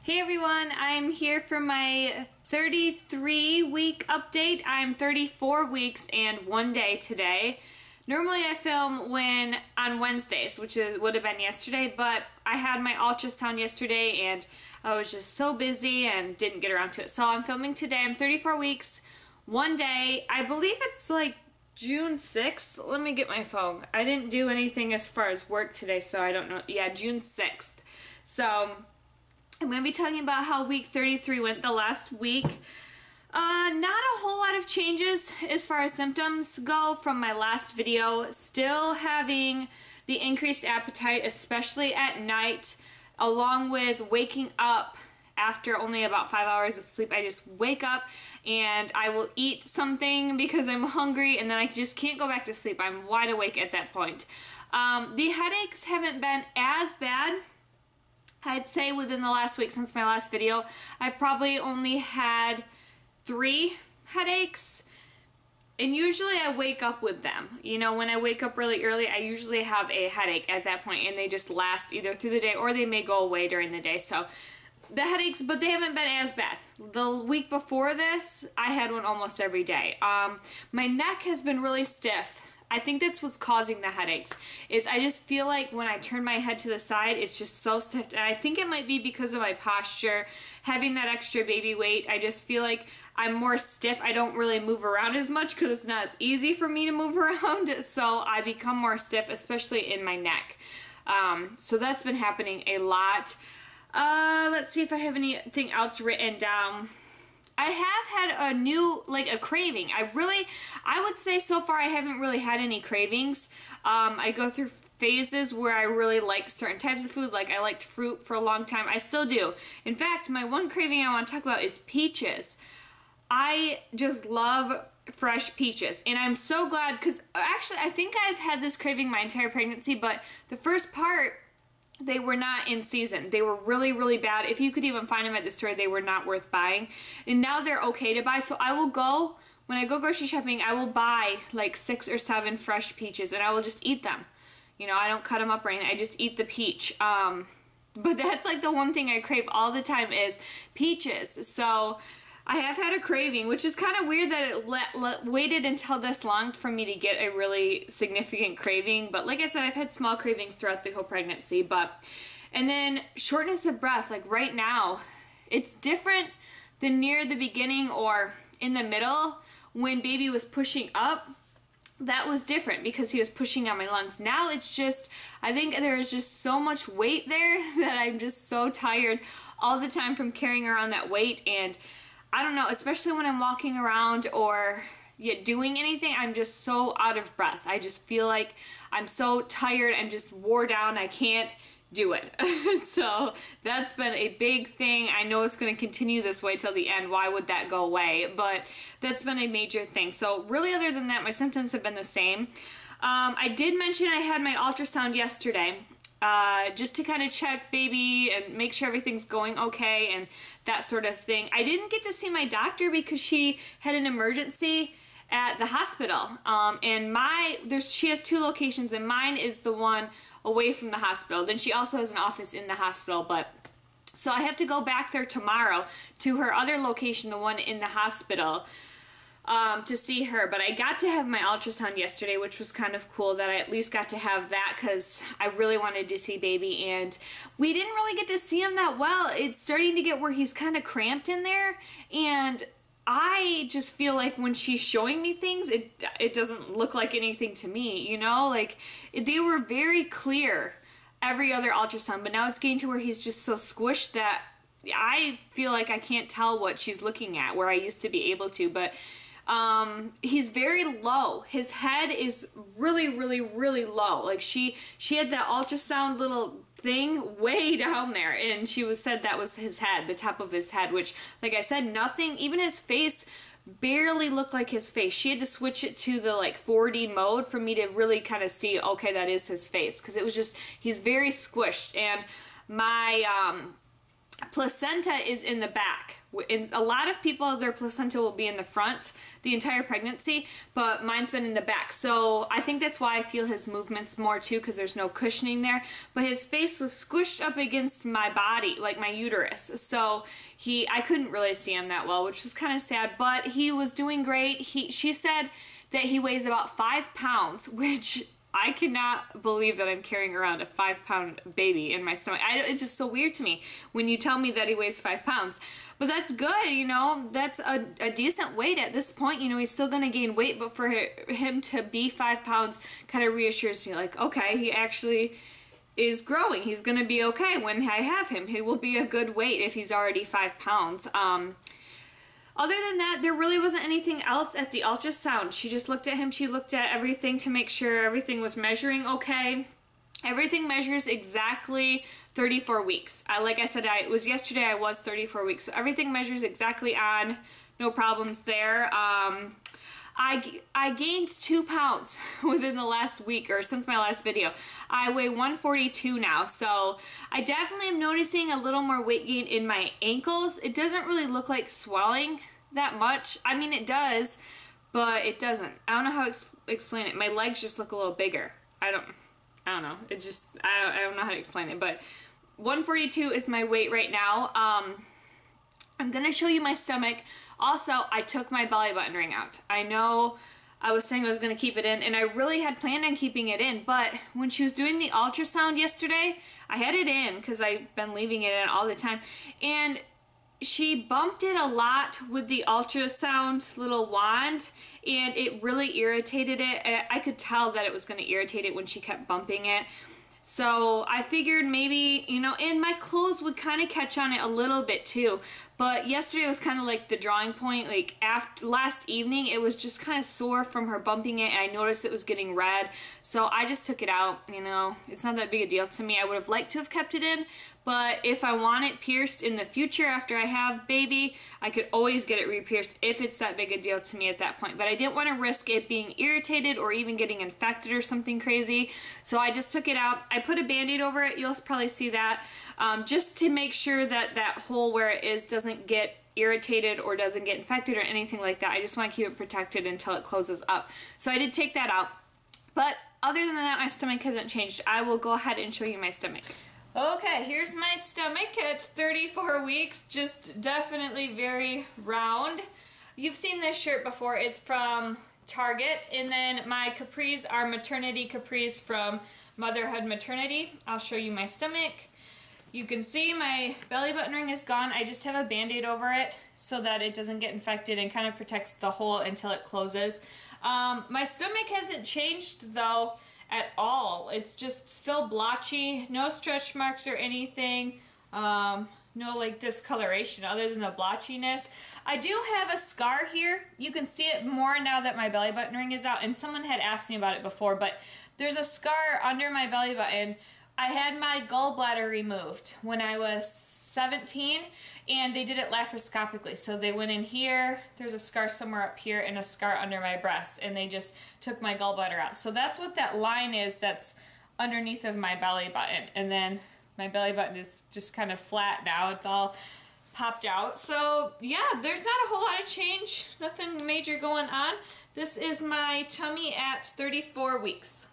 Hey everyone, I'm here for my 33-week update. I'm 34 weeks and 1 day today. Normally I film on Wednesdays, which would have been yesterday, but I had my ultrasound yesterday and I was just so busy and didn't get around to it. So I'm filming today. I'm 34 weeks, 1 day. I believe it's like June 6th. Let me get my phone. I didn't do anything as far as work today, so I don't know. Yeah, June 6th. So I'm going to be talking about how week 33 went the last week. Not a whole lot of changes as far as symptoms go from my last video. Still having the increased appetite, especially at night, along with waking up after only about 5 hours of sleep. I just wake up and I will eat something because I'm hungry, and then I just can't go back to sleep. I'm wide awake at that point. The headaches haven't been as bad. I'd say within the last week since my last video, I've probably only had 3 headaches, and usually I wake up with them. You know, when I wake up really early, I usually have a headache at that point, and they just last either through the day or they may go away during the day. So the headaches, but they haven't been as bad. The week before this, I had one almost every day. My neck has been really stiff. I think that's what's causing the headaches, is I just feel like when I turn my head to the side, it's just so stiff. And I think it might be because of my posture, having that extra baby weight. I just feel like I'm more stiff. I don't really move around as much because it's not as easy for me to move around. So I become more stiff, especially in my neck. So that's been happening a lot. Let's see if I have anything else written down. I have had a craving. I would say so far I haven't really had any cravings. I go through phases where I really like certain types of food. Like I liked fruit for a long time. I still do. In fact, my one craving I want to talk about is peaches. I just love fresh peaches, and I'm so glad, because actually I think I've had this craving my entire pregnancy, but the first part, they were not in season. They were really, really bad. If you could even find them at the store, they were not worth buying. And now they're okay to buy. So I will go, when I go grocery shopping, I will buy like 6 or 7 fresh peaches, and I will just eat them. You know, I don't cut them up or anything. I just eat the peach. But that's like the one thing I crave all the time is peaches. So I have had a craving, which is kind of weird that it waited until this long for me to get a really significant craving. But like I said, I've had small cravings throughout the whole pregnancy. And then shortness of breath, like right now, it's different than near the beginning or in the middle when baby was pushing up. That was different because he was pushing on my lungs. Now it's just, I think there is just so much weight there that I'm just so tired all the time from carrying around that weight. And I don't know, especially when I'm walking around or doing anything, I'm just so out of breath. I just feel like I'm so tired. I'm just wore down. I can't do it. So that's been a big thing. I know it's going to continue this way till the end. Why would that go away? But that's been a major thing. So really, other than that, my symptoms have been the same. I did mention I had my ultrasound yesterday. Just to kind of check baby and make sure everything's going okay and that sort of thing. I didn't get to see my doctor because she had an emergency at the hospital. And she has 2 locations, and mine is the one away from the hospital. Then she also has an office in the hospital, so I have to go back there tomorrow to her other location, the one in the hospital, to see her. But I got to have my ultrasound yesterday, which was kind of cool that I at least got to have that, because I really wanted to see baby, and we didn't really get to see him that well. It's starting to get where he's kind of cramped in there, and I just feel like when she's showing me things, it doesn't look like anything to me, you know? Like, they were very clear every other ultrasound, but now it's getting to where he's just so squished that I feel like I can't tell what she's looking at, where I used to be able to. But he's very low. His head is really, really, really low. Like she had that ultrasound little thing way down there, and she said that was his head, the top of his head, which, like I said, nothing, even his face barely looked like his face. She had to switch it to the like 4D mode for me to really kind of see, okay, that is his face, because it was just, he's very squished. And my placenta is in the back. A lot of people, their placenta will be in the front the entire pregnancy, but mine's been in the back. So I think that's why I feel his movements more too, because there's no cushioning there. But his face was squished up against my body, like my uterus. So I couldn't really see him that well, which was kind of sad, but he was doing great. She said that he weighs about 5 pounds, which I cannot believe that I'm carrying around a 5-pound baby in my stomach. It's just so weird to me when you tell me that he weighs 5 pounds. But that's good, you know, that's a decent weight at this point. You know, he's still going to gain weight, but for him to be 5 pounds kind of reassures me, like, okay, he actually is growing. He's going to be okay when I have him. He will be a good weight if he's already 5 pounds. Other than that, there really wasn't anything else at the ultrasound. She just looked at him. She looked at everything to make sure everything was measuring okay. Everything measures exactly 34 weeks. Like I said, it was yesterday, I was 34 weeks. So everything measures exactly on, no problems there. I gained 2 pounds within the last week, or since my last video. I weigh 142 now, so I definitely am noticing a little more weight gain in my ankles. It doesn't really look like swelling that much. I mean, it does, but it doesn't. I don't know how to explain it. My legs just look a little bigger. I don't know. It just, I don't know how to explain it, but 142 is my weight right now. I'm gonna show you my stomach. Also, I took my belly button ring out. I know I was saying I was going to keep it in, and I really had planned on keeping it in, but when she was doing the ultrasound yesterday, I had it in because I've been leaving it in all the time, and she bumped it a lot with the ultrasound little wand, and it really irritated it. I could tell that it was going to irritate it when she kept bumping it. So I figured maybe, you know, and my clothes would kind of catch on it a little bit too. But yesterday was kind of like the drawing point. Like last evening, it was just kind of sore from her bumping it, and I noticed it was getting red. So I just took it out, you know. It's not that big a deal to me. I would have liked to have kept it in, but if I want it pierced in the future after I have baby, I could always get it re-pierced if it's that big a deal to me at that point. But I didn't want to risk it being irritated or even getting infected or something crazy. So I just took it out. I put a Band-Aid over it. You'll probably see that. Just to make sure that that hole where it is doesn't get irritated or doesn't get infected or anything like that. I just want to keep it protected until it closes up. So I did take that out. But other than that, my stomach hasn't changed. I will go ahead and show you my stomach. Okay, here's my stomach at 34 weeks. Just definitely very round. You've seen this shirt before. It's from Target. And then my capris are maternity capris from Motherhood Maternity. I'll show you my stomach. You can see my belly button ring is gone. I just have a Band-Aid over it so that it doesn't get infected and kind of protects the hole until it closes. My stomach hasn't changed though at all. It's just still blotchy, no stretch marks or anything, no like discoloration other than the blotchiness. I do have a scar here. You can see it more now that my belly button ring is out, and someone had asked me about it before, but there's a scar under my belly button. I had my gallbladder removed when I was 17, and they did it laparoscopically. So they went in here, there's a scar somewhere up here, and a scar under my breast, and they just took my gallbladder out. So that's what that line is that's underneath of my belly button. And then my belly button is just kind of flat now. It's all popped out. So yeah, there's not a whole lot of change, nothing major going on. This is my tummy at 34 weeks.